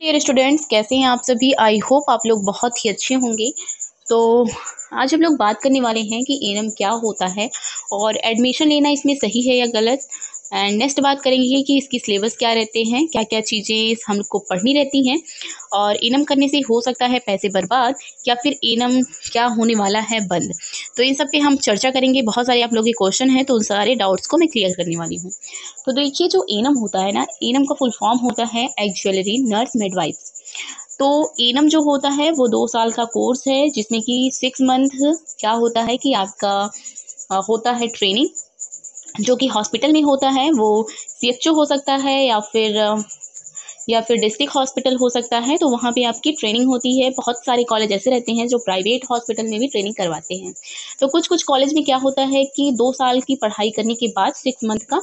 Dear students, कैसे हैं आप सभी। आई होप आप लोग बहुत ही अच्छे होंगे। तो आज हम लोग बात करने वाले हैं कि एनएम क्या होता है और एडमिशन लेना इसमें सही है या गलत। एंड नेक्स्ट बात करेंगे कि इसकी सिलेबस क्या रहते हैं, क्या क्या चीज़ें हमको पढ़नी रहती हैं और एनएम करने से हो सकता है पैसे बर्बाद या फिर एनएम क्या होने वाला है बंद। तो इन सब पे हम चर्चा करेंगे। बहुत सारे आप लोगों के क्वेश्चन हैं तो उन सारे डाउट्स को मैं क्लियर करने वाली हूँ। तो देखिए, जो एनम होता है ना, एनम का फुल फॉर्म होता है एक्चुअली नर्स मिडवाइफ। तो एनम जो होता है वो 2 साल का कोर्स है जिसमें कि 6 मंथ क्या होता है कि आपका होता है ट्रेनिंग, जो कि हॉस्पिटल में होता है। वो सीएचओ हो सकता है या फिर डिस्ट्रिक्ट हॉस्पिटल हो सकता है। तो वहाँ पे आपकी ट्रेनिंग होती है। बहुत सारे कॉलेज ऐसे रहते हैं जो प्राइवेट हॉस्पिटल में भी ट्रेनिंग करवाते हैं। तो कुछ कुछ कॉलेज में क्या होता है कि 2 साल की पढ़ाई करने के बाद 6 मंथ का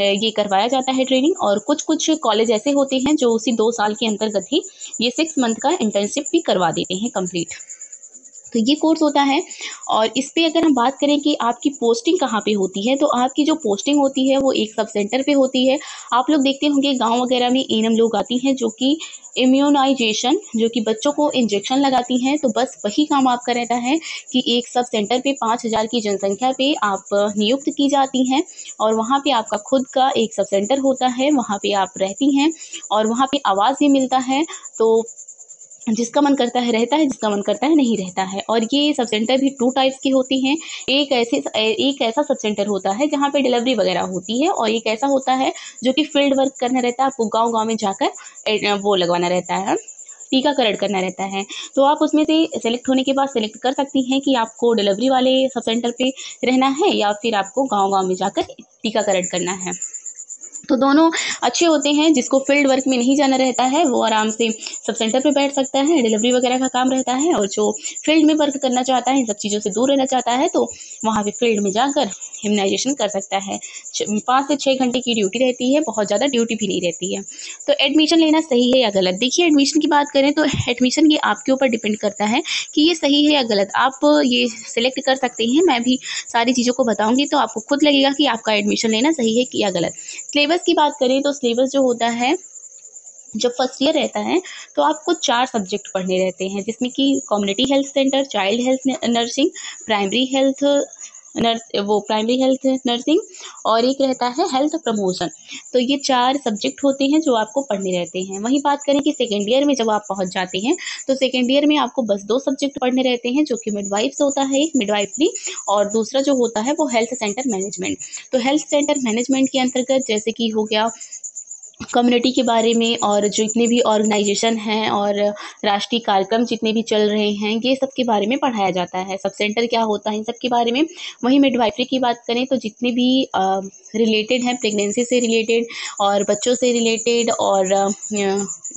ये करवाया जाता है ट्रेनिंग। और कुछ कुछ कॉलेज ऐसे होते हैं जो उसी 2 साल के अंतर्गत ही ये 6 मंथ का इंटर्नशिप भी करवा देते हैं कंप्लीट। तो ये कोर्स होता है। और इस पे अगर हम बात करें कि आपकी पोस्टिंग कहाँ पे होती है, तो आपकी जो पोस्टिंग होती है वो एक सब सेंटर पे होती है। आप लोग देखते होंगे गांव वगैरह में एनएम लोग आती हैं जो कि इम्यूनाइजेशन, जो कि बच्चों को इंजेक्शन लगाती हैं। तो बस वही काम आपका रहता है कि एक सब सेंटर पे 5,000 की जनसंख्या पे आप नियुक्त की जाती हैं और वहाँ पे आपका खुद का एक सब सेंटर होता है। वहाँ पे आप रहती हैं और वहाँ पे आवास भी मिलता है। तो जिसका मन करता है रहता है, जिसका मन करता है नहीं रहता है। और ये सब सेंटर भी 2 टाइप्स की होती हैं। एक ऐसा सब सेंटर होता है जहाँ पे डिलीवरी वगैरह होती है, और एक ऐसा होता है जो कि फील्ड वर्क करना रहता है। आपको गांव गांव में जाकर वो लगवाना रहता है, टीकाकरण करना रहता है। तो आप उसमें से सेलेक्ट होने के बाद सेलेक्ट कर सकती हैं कि आपको डिलीवरी वाले सब सेंटर पे रहना है या फिर आपको गाँव गाँव में जाकर टीकाकरण करना है। तो दोनों अच्छे होते हैं। जिसको फील्ड वर्क में नहीं जाना रहता है वो आराम से सब सेंटर पे बैठ सकता है, डिलीवरी वगैरह का काम रहता है। और जो फील्ड में वर्क करना चाहता है, इन सब चीज़ों से दूर रहना चाहता है, तो वहाँ पे फील्ड में जाकर इम्यूनाइजेशन कर सकता है। 5 से 6 घंटे की ड्यूटी रहती है, बहुत ज़्यादा ड्यूटी भी नहीं रहती है। तो एडमिशन लेना सही है या गलत। देखिए, एडमिशन की बात करें तो एडमिशन ये आपके ऊपर डिपेंड करता है कि ये सही है या गलत। आप ये सिलेक्ट कर सकते हैं। मैं भी सारी चीज़ों को बताऊँगी तो आपको खुद लगेगा कि आपका एडमिशन लेना सही है कि या गलत। सिलेबस की बात करें तो सिलेबस जो होता है, जब फर्स्ट ईयर रहता है तो आपको 4 सब्जेक्ट पढ़ने रहते हैं, जिसमें कि community health centre, child health nursing, primary health primary health nursing, और एक रहता है हेल्थ प्रमोशन। तो ये 4 सब्जेक्ट होते हैं जो आपको पढ़ने रहते हैं। वहीं बात करें कि सेकेंड ईयर में जब आप पहुंच जाते हैं तो सेकेंड ईयर में आपको बस 2 सब्जेक्ट पढ़ने रहते हैं, जो कि मिडवाइफ्स होता है, एक मिडवाइफरी, और दूसरा जो होता है वो हेल्थ सेंटर मैनेजमेंट। तो हेल्थ सेंटर मैनेजमेंट के अंतर्गत जैसे कि हो गया कम्युनिटी के बारे में, और जितने भी ऑर्गेनाइजेशन हैं और राष्ट्रीय कार्यक्रम जितने भी चल रहे हैं, ये सब के बारे में पढ़ाया जाता है। सब सेंटर क्या होता है, इन सब के बारे में। वहीं मिडवाइफरी की बात करें तो जितने भी रिलेटेड हैं, प्रेगनेंसी से रिलेटेड और बच्चों से रिलेटेड और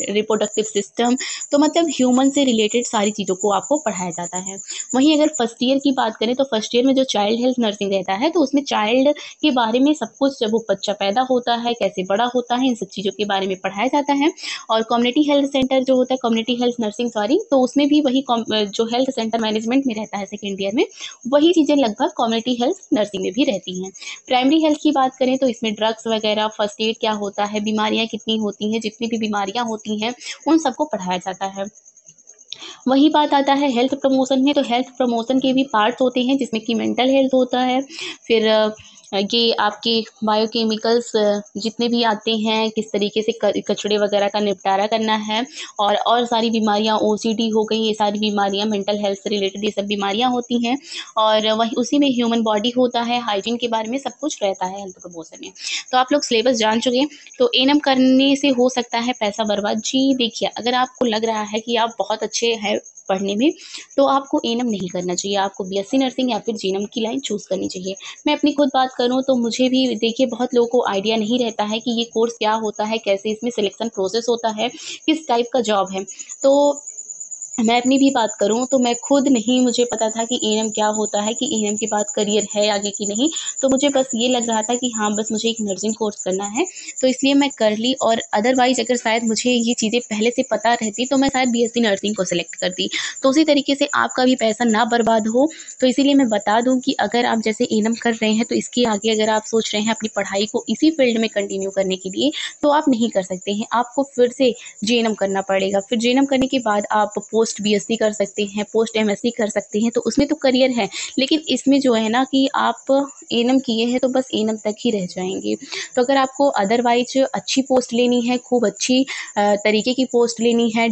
रिप्रोडक्टिव सिस्टम, तो मतलब ह्यूमन से रिलेटेड सारी चीज़ों को आपको पढ़ाया जाता है। वहीं अगर फर्स्ट ईयर की बात करें तो फर्स्ट ईयर में जो चाइल्ड हेल्थ नर्सिंग रहता है, तो उसमें चाइल्ड के बारे में सब कुछ, जब वो बच्चा पैदा होता है कैसे बड़ा होता है, इन सब चीज़ों के बारे में पढ़ाया जाता है। और कम्युनिटी हेल्थ सेंटर जो होता है, कम्युनिटी हेल्थ नर्सिंग सॉरी, तो उसमें भी वही जो हेल्थ सेंटर मैनेजमेंट में रहता है सेकेंड ईयर में, वही चीज़ें लगभग कम्युनिटी हेल्थ नर्सिंग में भी रहती हैं। प्राइमरी हेल्थ की बात करें तो इसमें ड्रग्स वगैरह, फर्स्ट एड क्या होता है, बीमारियाँ कितनी होती हैं, जितनी भी बीमारियाँ होती हैं उन सबको पढ़ाया जाता है। वही बात आता है हेल्थ प्रमोशन में, तो हेल्थ प्रमोशन के भी पार्ट्स होते हैं, जिसमें कि मेंटल हेल्थ होता है, फिर ये आपके बायोकेमिकल्स जितने भी आते हैं, किस तरीके से कचड़े वगैरह का निपटारा करना है, और सारी बीमारियां, ओसीडी हो गई, ये सारी बीमारियां मेंटल हेल्थ से रिलेटेड ये सब बीमारियां होती हैं। और वही उसी में ह्यूमन बॉडी होता है, हाइजीन के बारे में सब कुछ रहता है हेल्थ प्रमोशन में। तो आप लोग सिलेबस जान चुके हैं। तो एनएम करने से हो सकता है पैसा बर्बाद। जी देखिए, अगर आपको लग रहा है कि आप बहुत अच्छे हैं पढ़ने में, तो आपको एनएम नहीं करना चाहिए। आपको बीएससी नर्सिंग या फिर जीएनएम की लाइन चूज़ करनी चाहिए। मैं अपनी खुद बात करूँ तो मुझे भी देखिए, बहुत लोगों को आइडिया नहीं रहता है कि ये कोर्स क्या होता है, कैसे इसमें सिलेक्शन प्रोसेस होता है, किस टाइप का जॉब है। तो मैं अपनी भी बात करूँ तो मैं खुद नहीं मुझे पता था कि एएनएम क्या होता है, कि एएनएम के बाद करियर है आगे कि नहीं। तो मुझे बस ये लग रहा था कि हाँ, बस मुझे एक नर्सिंग कोर्स करना है, तो इसलिए मैं कर ली। और अदरवाइज़ अगर शायद मुझे ये चीज़ें पहले से पता रहती तो मैं शायद बीएससी नर्सिंग को सेलेक्ट करती। तो उसी तरीके से आपका भी पैसा ना बर्बाद हो, तो इसीलिए मैं बता दूँ कि अगर आप जैसे एएनएम कर रहे हैं, तो इसके आगे अगर आप सोच रहे हैं अपनी पढ़ाई को इसी फ़ील्ड में कंटिन्यू करने के लिए, तो आप नहीं कर सकते हैं। आपको फिर से जीएनएम करना पड़ेगा। फिर जीएनएम करने के बाद आप पोस्ट बीएससी कर सकते हैं, पोस्ट एमएससी कर सकते हैं, तो उसमें तो करियर है। लेकिन इसमें जो है ना कि आप एएनएम किए हैं तो बस एएनएम तक ही रह जाएँगे। तो अगर आपको अदरवाइज़ अच्छी पोस्ट लेनी है, खूब अच्छी तरीके की पोस्ट लेनी है,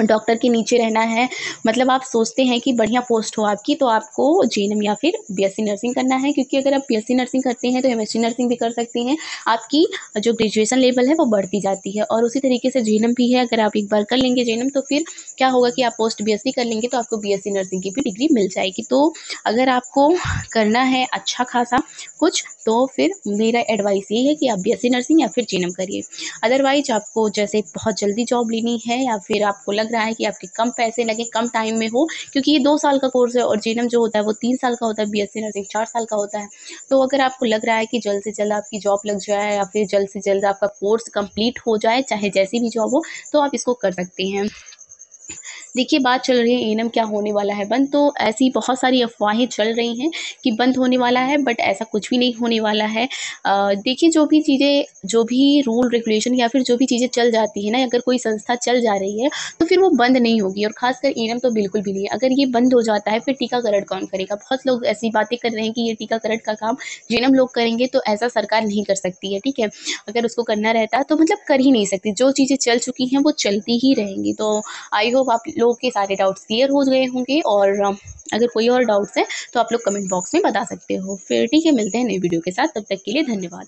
डॉक्टर के नीचे रहना है, मतलब आप सोचते हैं कि बढ़िया पोस्ट हो आपकी, तो आपको जीएनएम या फिर बीएससी नर्सिंग करना है। क्योंकि अगर आप बीएससी नर्सिंग करते हैं तो एमएससी नर्सिंग भी कर सकते हैं। आपकी जो ग्रेजुएशन लेवल है वो बढ़ती जाती है। और उसी तरीके से जीएनएम भी है, अगर आप एक बार कर लेंगे जीएनएम तो फिर क्या होगा कि आप पोस्ट बीएससी कर लेंगे तो आपको बीएससी नर्सिंग की भी डिग्री मिल जाएगी। तो अगर आपको करना है अच्छा खासा कुछ, तो फिर मेरा एडवाइस ये है कि आप बीएससी नर्सिंग या फिर जीएनएम करिए। अदरवाइज आपको जैसे बहुत जल्दी जॉब लेनी है, या फिर आपको लग रहा है कि आपके कम पैसे लगे, कम टाइम में हो, क्योंकि ये 2 साल का कोर्स है और जीएनएम जो होता है वो 3 साल का होता है, बीएससी नर्सिंग 4 साल का होता है। तो अगर आपको लग रहा है कि जल्द से जल्द आपकी जॉब लग जाए, या फिर जल्द से जल्द आपका कोर्स कंप्लीट हो जाए, चाहे जैसी भी जॉब हो, तो आप इसको कर सकते हैं। देखिए, बात चल रही है एएनएम क्या होने वाला है बंद, तो ऐसी बहुत सारी अफ़वाहें चल रही हैं कि बंद होने वाला है, बट ऐसा कुछ भी नहीं होने वाला है। देखिए, जो भी रूल रेगुलेशन या फिर जो भी चीज़ें चल जाती हैं ना, अगर कोई संस्था चल जा रही है, तो फिर वो बंद नहीं होगी। और ख़ासकर एएनएम तो बिल्कुल भी नहीं है। अगर ये बंद हो जाता है, फिर टीकाकरण कौन करेगा? बहुत लोग ऐसी बातें कर रहे हैं कि ये टीकाकरण का काम जीएनएम लोग करेंगे, तो ऐसा सरकार नहीं कर सकती है, ठीक है? अगर उसको करना रहता तो मतलब कर ही नहीं सकती। जो चीज़ें चल चुकी हैं, वो चलती ही रहेंगी। तो आई होप आप लोगों के सारे डाउट्स क्लियर हो गए होंगे। और अगर कोई और डाउट्स है तो आप लोग कमेंट बॉक्स में बता सकते हो। फिर ठीक है, मिलते हैं नई वीडियो के साथ, तब तक के लिए धन्यवाद।